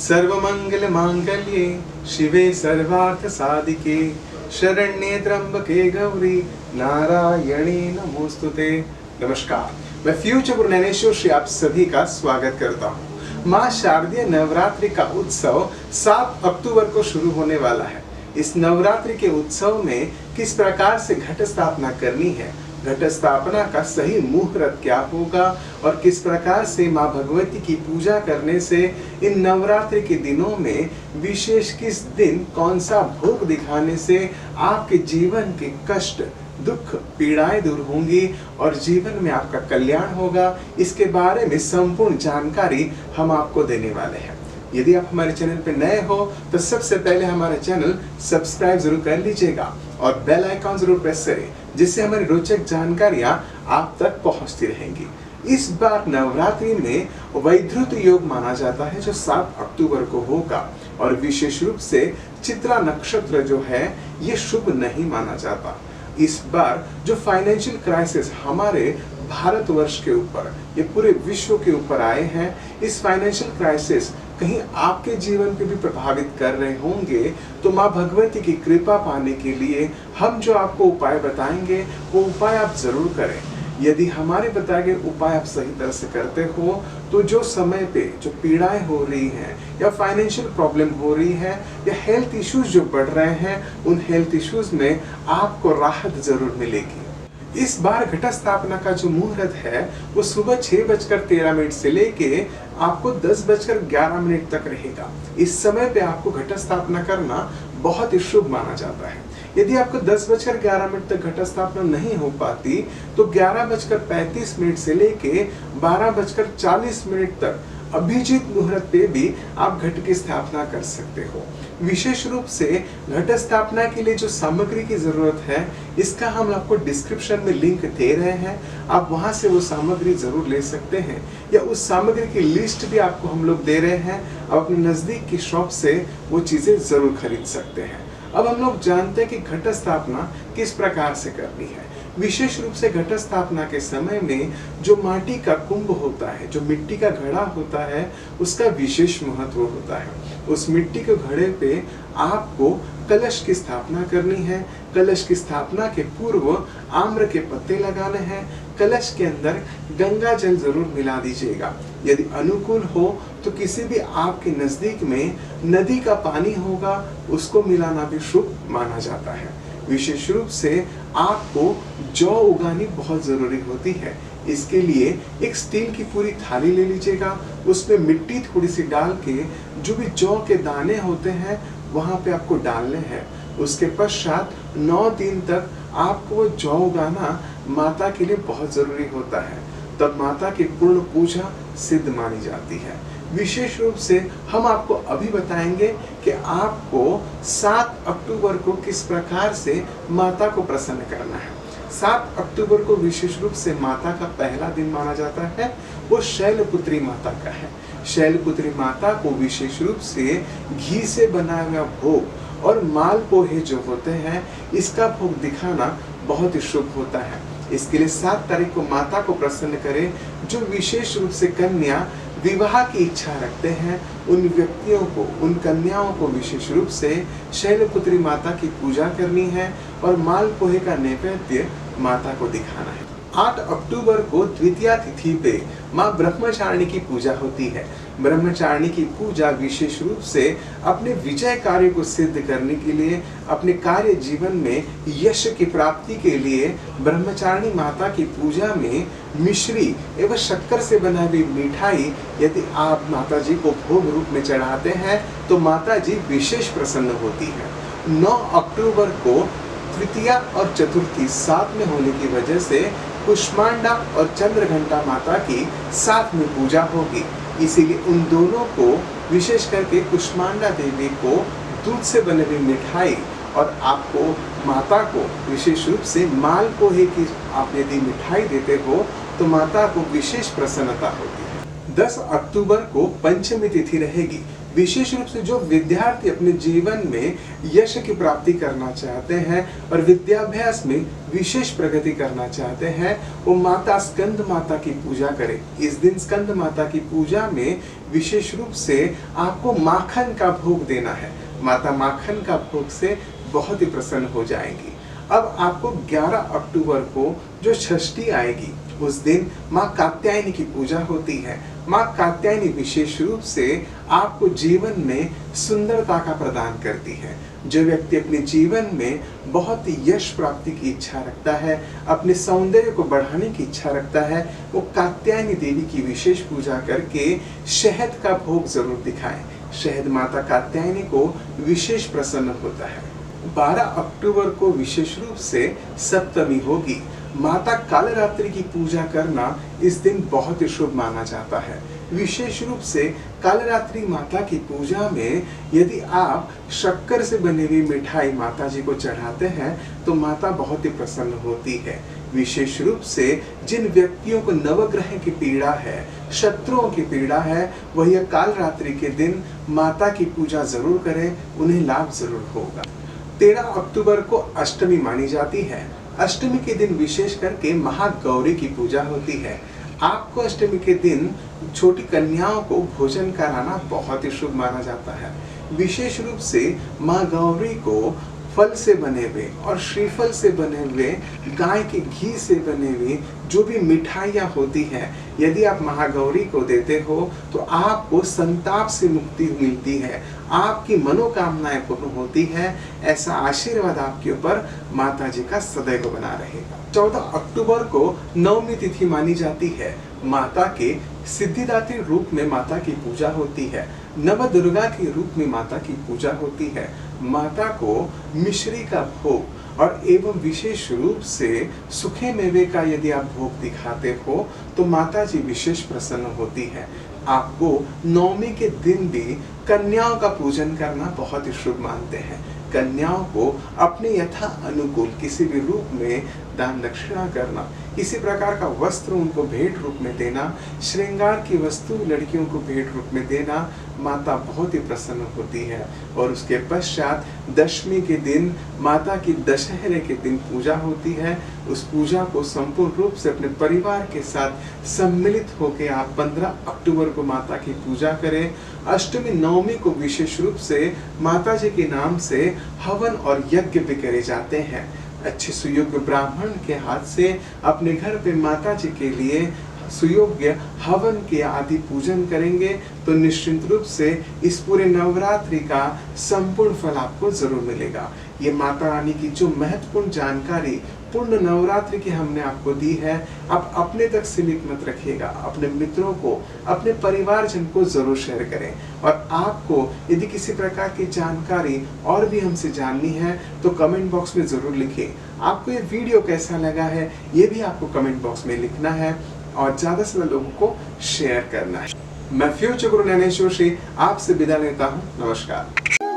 सर्वमंगल मांगल्ये शिवे सर्वार्थ साधिके शरण्ये त्र्यंबके गौरी नारायणी नमोस्तुते। नमस्कार, मैं फ्यूचर गुरु ज्ञानेश्वर श्री आप सभी का स्वागत करता हूँ। माँ शारदीय नवरात्रि का उत्सव 7 अक्टूबर को शुरू होने वाला है। इस नवरात्रि के उत्सव में किस प्रकार से घट स्थापना करनी है, घट स्थापना का सही मुहूर्त क्या होगा और किस प्रकार से माँ भगवती की पूजा करने से इन नवरात्रि के दिनों में विशेष किस दिन कौन सा भोग दिखाने से आपके जीवन के कष्ट, दुख, पीड़ाएं दूर होंगी और जीवन में आपका कल्याण होगा, इसके बारे में संपूर्ण जानकारी हम आपको देने वाले हैं। यदि आप हमारे चैनल पर नए हो तो सबसे पहले हमारा चैनल सब्सक्राइब जरूर कर लीजिएगा और बेल आइकॉन जरूर प्रेस करें, जिससे हमारी रोचक जानकारियां आप तक पहुंचती रहेंगी। इस बार नवरात्रि में वैधृत योग माना जाता है जो 7 अक्टूबर को होगा और विशेष रूप से चित्रा नक्षत्र जो है ये शुभ नहीं माना जाता। इस बार जो फाइनेंशियल क्राइसिस हमारे भारतवर्ष के ऊपर, ये पूरे विश्व के ऊपर आए हैं, इस फाइनेंशियल क्राइसिस कहीं आपके जीवन पे भी प्रभावित कर रहे होंगे, तो माँ भगवती की कृपा पाने के लिए हम जो आपको उपाय बताएंगे वो उपाय आप जरूर करें। यदि हमारे बताए गए उपाय आप सही तरह से करते हो तो जो समय पे जो पीड़ाएं हो रही हैं या फाइनेंशियल प्रॉब्लम हो रही है या हेल्थ इश्यूज जो बढ़ रहे हैं, उन हेल्थ इश्यूज में आपको राहत जरूर मिलेगी। इस बार घट स्थापना का जो मुहूर्त है वो सुबह 6:13 से लेके आपको 10:11 तक रहेगा। इस समय पे आपको घट स्थापना करना बहुत ही शुभ माना जाता है। यदि आपको 10:11 तक घट स्थापना नहीं हो पाती तो 11:35 से लेके 12:40 तक अभिजीत मुहूर्त पे भी आप घट की स्थापना कर सकते हो। विशेष रूप से घट स्थापना के लिए जो सामग्री की जरूरत है, इसका हम आपको डिस्क्रिप्शन में लिंक दे रहे हैं, आप वहां से वो सामग्री जरूर ले सकते हैं, या उस सामग्री की लिस्ट भी आपको हम लोग दे रहे हैं, आप अपने नजदीक की शॉप से वो चीजें जरूर खरीद सकते हैं। अब हम लोग जानते हैं कि घट स्थापना किस प्रकार से करनी है। विशेष रूप से घट स्थापना के समय में जो माटी का कुंभ होता है, जो मिट्टी का घड़ा होता है, उसका विशेष महत्व होता है। उस मिट्टी के घड़े पे आपको कलश की स्थापना करनी है। कलश की स्थापना के पूर्व आम्र के पत्ते लगाने हैं। कलश के अंदर गंगा जल जरूर मिला दीजिएगा। यदि अनुकूल हो तो किसी भी आपके नजदीक में नदी का पानी होगा, उसको मिलाना भी शुभ माना जाता है। विशेष रूप से आपको जौ उगानी बहुत जरूरी होती है। इसके लिए एक स्टील की पूरी थाली ले लीजिएगा, उसमें मिट्टी थोड़ी सी डाल के जो भी जौ के दाने होते हैं वहां पे आपको डालने हैं। उसके पश्चात 9 दिन तक आपको वो जौ उगाना माता के लिए बहुत जरूरी होता है। तब माता की पूर्ण पूजा सिद्ध मानी जाती है। विशेष रूप से हम आपको अभी बताएंगे कि आपको 7 अक्टूबर को किस प्रकार से माता को प्रसन्न करना है। 7 अक्टूबर को विशेष रूप से माता का पहला दिन माना जाता है, वो शैलपुत्री माता का है। शैलपुत्री माता को विशेष रूप से घी से बनाया हुआ भोग और मालपोहे जो होते हैं, इसका भोग दिखाना बहुत ही शुभ होता है। इसके लिए 7 तारीख को माता को प्रसन्न करें। जो विशेष रूप से कन्या विवाह की इच्छा रखते हैं, उन व्यक्तियों को, उन कन्याओं को विशेष रूप से शैलपुत्री माता की पूजा करनी है और मालपोहे का नैवेद्य माता को दिखाना है। 8 अक्टूबर को द्वितीया तिथि पे माँ ब्रह्मचारिणी की पूजा होती है। ब्रह्मचारिणी की पूजा विशेष रूप से अपने विजय कार्य को सिद्ध करने के लिए, अपने कार्य जीवन में यश की प्राप्ति के लिए ब्रह्मचारिणी माता की पूजा में मिश्री एवं शक्कर से बना हुई मिठाई यदि आप माता जी को भोग रूप में चढ़ाते हैं तो माता जी विशेष प्रसन्न होती है। 9 अक्टूबर को तृतीया और चतुर्थी साथ में होने की वजह से कुष्मांडा और चंद्रघंटा माता की साथ में पूजा होगी। इसीलिए उन दोनों को, विशेष करके कुष्मांडा देवी को दूध से बनी हुई मिठाई और आपको माता को विशेष रूप से मालपोहे की आप यदि मिठाई देते हो तो माता को विशेष प्रसन्नता होती है। 10 अक्टूबर को पंचमी तिथि रहेगी। विशेष रूप से जो विद्यार्थी अपने जीवन में यश की प्राप्ति करना चाहते हैं और विद्याभ्यास में विशेष प्रगति करना चाहते हैं, वो माता स्कंद माता की पूजा करें। इस दिन स्कंद माता की पूजा में विशेष रूप से आपको माखन का भोग देना है। माता माखन का भोग से बहुत ही प्रसन्न हो जाएंगी। अब आपको 11 अक्टूबर को जो षष्ठी आएगी, उस दिन माँ कात्यायनी की पूजा होती है। माँ कात्यायनी विशेष रूप से आपको जीवन में सुंदरता का प्रदान करती है। जो व्यक्ति अपने जीवन में बहुत ही यश प्राप्ति की इच्छा रखता है, अपने सौंदर्य को बढ़ाने की इच्छा रखता है, वो कात्यायनी देवी की विशेष पूजा करके शहद का भोग जरूर दिखाएं। शहद माता कात्यायनी को विशेष प्रसन्न होता है। 12 अक्टूबर को विशेष रूप से सप्तमी होगी। माता कालरात्रि की पूजा करना इस दिन बहुत ही शुभ माना जाता है। विशेष रूप से कालरात्रि माता की पूजा में यदि आप शक्कर से बनी हुई मिठाई माता जी को चढ़ाते हैं तो माता बहुत ही प्रसन्न होती है। विशेष रूप से जिन व्यक्तियों को नवग्रह की पीड़ा है, शत्रुओं की पीड़ा है, वह यह कालरात्रि के दिन माता की पूजा जरूर करें, उन्हें लाभ जरूर होगा। 13 अक्टूबर को अष्टमी मानी जाती है। अष्टमी के दिन विशेष करके महागौरी की पूजा होती है। आपको अष्टमी के दिन छोटी कन्याओं को भोजन कराना बहुत ही शुभ माना जाता है। विशेष रूप से माँ गौरी को फल से बने हुए और श्रीफल से बने हुए, गाय के घी से बने हुए जो भी मिठाइयाँ होती हैं, यदि आप महागौरी को देते हो तो आपको संताप से मुक्ति मिलती है, आपकी मनोकामनाएं पूर्ण होती है। ऐसा आशीर्वाद आपके ऊपर माता जी का सदैव बना रहेगा। 14 अक्टूबर को नवमी तिथि मानी जाती है। माता के सिद्धिदात्री रूप में माता की पूजा होती है। नवदुर्गा के रूप में माता की पूजा होती है। माता को मिश्री का भोग और एवं विशेष रूप से सूखे मेवे का यदि आप भोग दिखाते हो तो माता जी विशेष प्रसन्न होती है। आपको नवमी के दिन भी कन्याओं का पूजन करना बहुत ही शुभ मानते हैं। कन्याओं को अपने यथा अनुकूल किसी भी रूप में दान दक्षिणा करना, किसी प्रकार का वस्त्र उनको भेंट रूप में देना, श्रृंगार की वस्तु लड़कियों को भेंट रूप में देना, माता बहुत ही प्रसन्न होती है। और उसके पश्चात दशमी के दिन माता की दशहरे के दिन पूजा होती है। उस पूजा को संपूर्ण रूप से अपने परिवार के साथ सम्मिलित होकर आप 15 अक्टूबर को माता की पूजा करें। अष्टमी नवमी को विशेष रूप से माता जी के नाम से हवन और यज्ञ भी करे जाते हैं। अच्छे सुयोग्य ब्राह्मण के हाथ से अपने घर पे माता जी के लिए सुयोग्य हवन के आदि पूजन करेंगे तो निश्चित रूप से इस पूरे नवरात्रि का संपूर्ण फल आपको जरूर मिलेगा। ये माता रानी की जो महत्वपूर्ण जानकारी पूर्ण नवरात्रि की हमने आपको दी है, आप अपने तक सीमित मत रखिएगा, अपने मित्रों को, अपने परिवारजन को जरूर शेयर करें। और आपको यदि किसी प्रकार की जानकारी और भी हमसे जाननी है तो कमेंट बॉक्स में जरूर लिखिए। आपको ये वीडियो कैसा लगा है ये भी आपको कमेंट बॉक्स में लिखना है और ज्यादा से ज्यादा लोगों को शेयर करना है। मैं फ्यूचर गुरु नैनेश जोशी आपसे विदा लेता हूँ। नमस्कार।